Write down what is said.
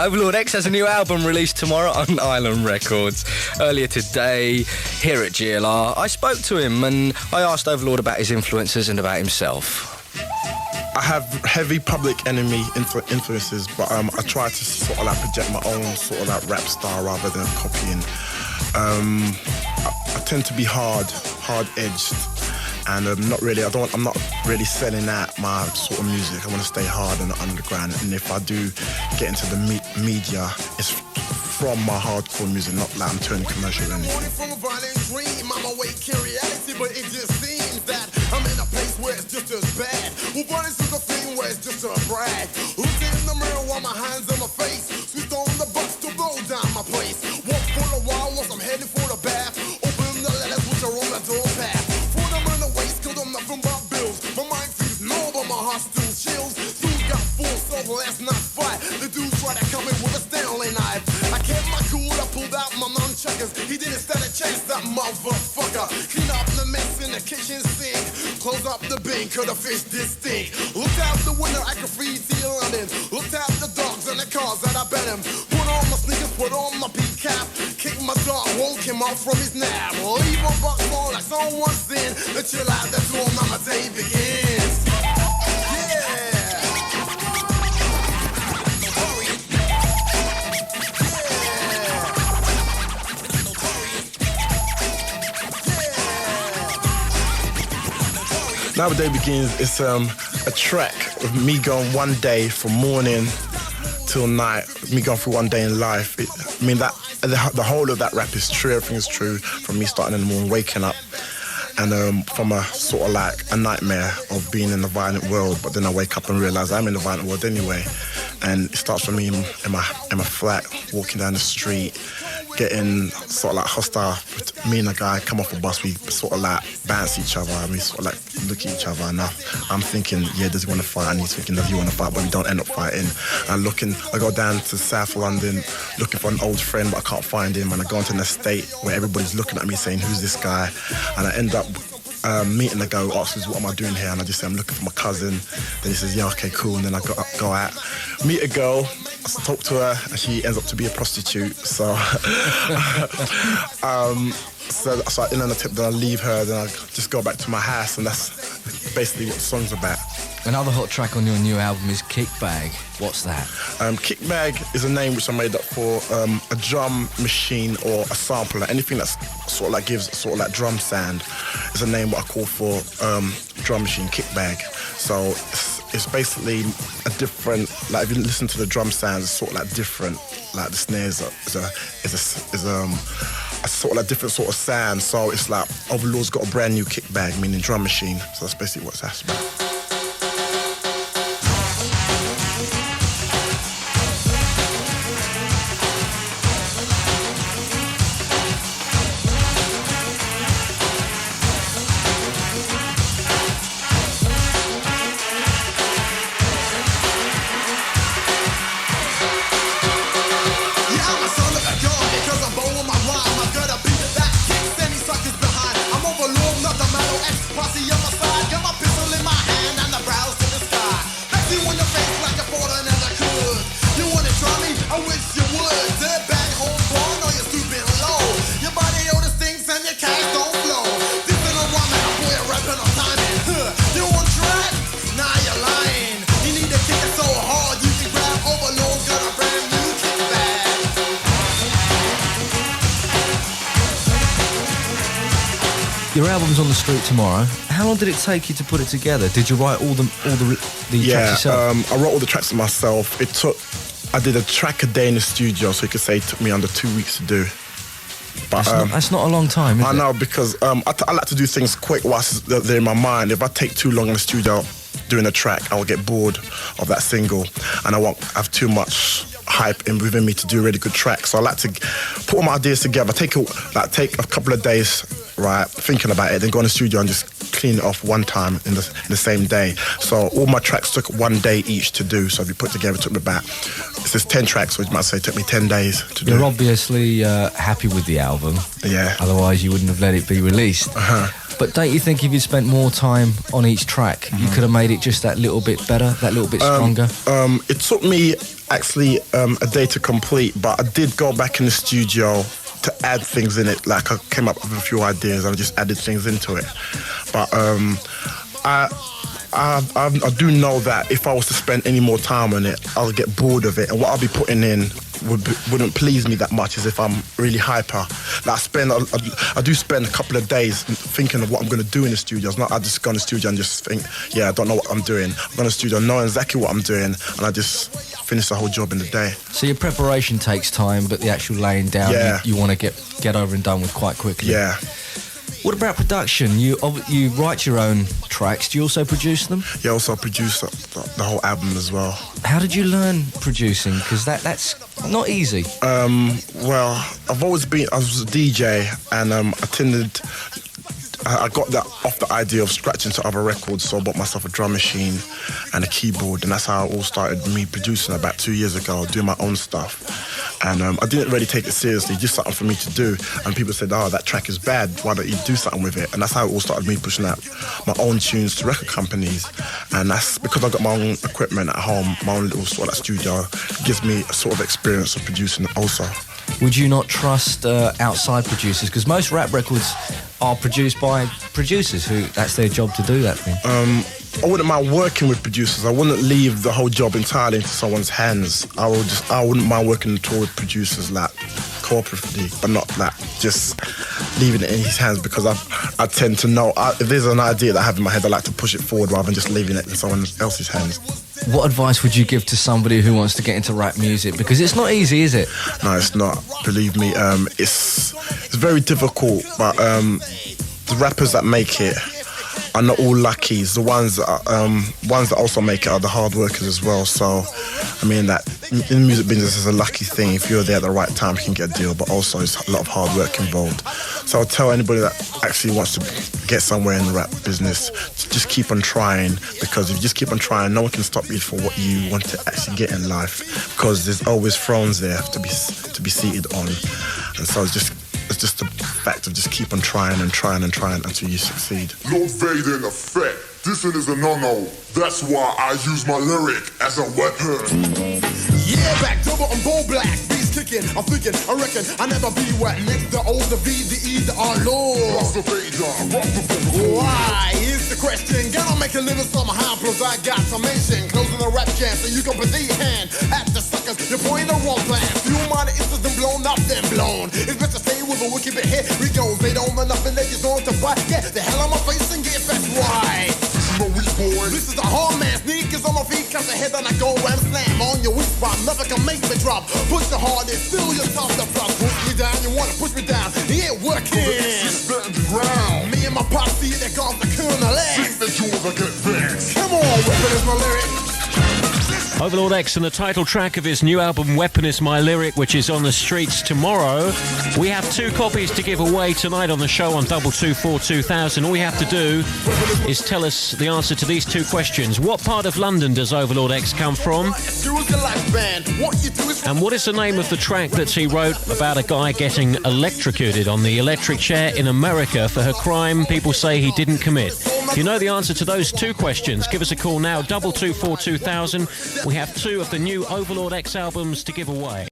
Overlord X has a new album released tomorrow on Island Records. Earlier today, here at GLR, I spoke to him and I asked Overlord about his influences and about himself. I have heavy Public Enemy influences, but I try to sort of like project my own sort of like rap style rather than copying. I tend to be hard-edged, and I'm not really selling out my sort of music. I want to stay hard and underground, and if I do get into the media, it's from my hardcore music, not like I'm turning commercial or anything. From a violent dream, I'm awaking reality, but it just seems that I'm in a place where it's just as bad. Who running through the thing where it's just a brag? Who's in the mirror while my hands on my face? Switched on the bus to blow down my place. Walk for a while once I'm heading for the bath. Open the letters which are on the door path. For them in the waist, cause I'm nothing but bills. My mind seems no, but my heart still chills. Dude got full soul, let's not fight. The dude tried to come in with a Stanley knife. I kept my cool, I pulled out my nunchuckers. He didn't stand a chance, that motherfucker. Clean up the mess in the kitchen sink. Close up the bin, cause the fish did stink. Looked out the window, I could free to London. Looked out the dogs and the cars that I bet him. Put on my sneakers, put on my peak cap. Kicked my dog, woke him up from his nap. Leave a buck on like someone's in. And chill out, that's all now my day begins. Now the day begins. It's a track of me going one day from morning till night. Me going through one day in life. That the whole of that rap is true. Everything is true. From me starting in the morning, waking up, and from a sort of like a nightmare of being in the violent world. But then I wake up and realize I'm in the violent world anyway. And it starts for me in my flat, walking down the street, getting sort of like hostile. Me and a guy come off a bus, we sort of like bounce each other, and we sort of like look at each other, and I'm thinking, yeah, does he want to fight? And he's thinking, does he want to fight? But we don't end up fighting. I go down to South London looking for an old friend, but I can't find him, and I go into an estate where everybody's looking at me saying, who's this guy? And I end up meeting the guy who asks, what am I doing here? And I just say, I'm looking for my cousin. Then he says, yeah, okay, cool. And then I go out, meet a girl, talk to her, and she ends up to be a prostitute. So, so in an attempt, then I leave her, then I just go back to my house, and that's basically what the song's about. Another hot track on your new album is Kickbag. What's that? Kickbag is a name which I made up for a drum machine or a sampler. Anything that's sort of like gives sort of like drum sound is a name what I call for drum machine, Kickbag. So it's basically a different, like if you listen to the drum sounds, it's sort of like different. Like the snares is a sort of like different sort of sound. So it's like Overlord's got a brand new Kickbag, meaning drum machine. So that's basically what that's about. Your album's on the street tomorrow. How long did it take you to put it together? Did you write all the tracks yourself? I wrote all the tracks myself. I did a track a day in the studio, so you could say it took me under 2 weeks to do. But that's not a long time, is it? I know, because I like to do things quick whilst they're in my mind. If I take too long in the studio doing a track, I'll get bored of that single, and I won't have too much hype within me to do a really good track. So I like to put all my ideas together, take a couple of days, right, thinking about it, then go in the studio and just clean it off one time in the same day. So all my tracks took 1 day each to do. So if you put together, it took me about, it's just 10 tracks, which you might say it took me 10 days to do. You're obviously happy with the album. Yeah. Otherwise you wouldn't have let it be released. But don't you think if you'd spent more time on each track, you could have made it just that little bit better, that little bit stronger? It took me actually a day to complete, but I did go back in the studio to add things in it. Like I came up with a few ideas and I just added things into it. But I do know that if I was to spend any more time on it, I'll get bored of it, and what I'll be putting in wouldn't please me that much as if I'm really hyper. Like I do spend a couple of days thinking of what I'm going to do in the studio. It's not I just go in the studio and just think, yeah, I don't know what I'm doing. I go in the studio knowing exactly what I'm doing, and I just finish the whole job in the day. So your preparation takes time, but the actual laying down, you want to get over and done with quite quickly. Yeah. What about production? You write your own tracks. Do you also produce them? Yeah, also produce the whole album as well. How did you learn producing? Because that's not easy. Well, I was a DJ, and I got that off the idea of scratching to other records, so I bought myself a drum machine and a keyboard, and that's how it all started, me producing about 2 years ago, doing my own stuff. And I didn't really take it seriously, just something for me to do. And people said, oh, that track is bad, why don't you do something with it? And that's how it all started, me pushing out my own tunes to record companies. And that's because I got my own equipment at home, my own little sort of studio. It gives me a sort of experience of producing also. Would you not trust outside producers? Because most rap records are produced by producers who that's their job to do that thing. I wouldn't mind working with producers. I wouldn't leave the whole job entirely into someone's hands. I wouldn't mind working at all with producers, like cooperatively, but not like just leaving it in his hands, because I tend to know if there's an idea that I have in my head, I like to push it forward rather than just leaving it in someone else's hands. What advice would you give to somebody who wants to get into rap music? Because it's not easy, is it? No, it's not. Believe me, it's very difficult. But the rappers that make it are not all luckies. The ones that also make it are the hard workers as well. So, I mean, that in the music business is a lucky thing. If you're there at the right time, you can get a deal. But also, it's a lot of hard work involved. So I'll tell anybody that actually wants to get somewhere in the rap business, just keep on trying, because if you just keep on trying, no one can stop you for what you want to actually get in life, because there's always thrones there to be seated on. And so it's just the fact of just keep on trying and trying and trying until you succeed. Lord Vader in effect. This one is a no-no. That's why I use my lyric as a weapon. Yeah, back double on bull black. Beats kicking, I'm thinking, I reckon I never be wet next to O, the V, the E, the R, Lord. Rock the Vader, rock the Vader. Why is the question? Gotta make a living somehow, plus I got some mention. Closing the rap jam so you can put the hand at the suckers. You're pointing the wrong plan. You might have interested in blown up, then blown. It's better stay with a wicked bit here. We goes, they don't know nothing, they just want to buy. Get the hell on my face and get fast right. This is a hard man, sneakers on my feet, cause the head and I go and slam on your weak spot. Nothing can make me drop. Push the hardest, feel yourself the flop. Push me down, you wanna push me down. It ain't working. Stand the ground. Me and my posse, they got the Colonel X. Think that yours are good things. Come on, weapon is my lyric. Overlord X and the title track of his new album Weapon Is My Lyric, which is on the streets tomorrow. We have 2 copies to give away tonight on the show on 224 All you have to do is tell us the answer to these 2 questions. What part of London does Overlord X come from? And what is the name of the track that he wrote about a guy getting electrocuted on the electric chair in America for a crime people say he didn't commit? If you know the answer to those 2 questions, give us a call now, 224 2000. We have 2 of the new Overlord X albums to give away.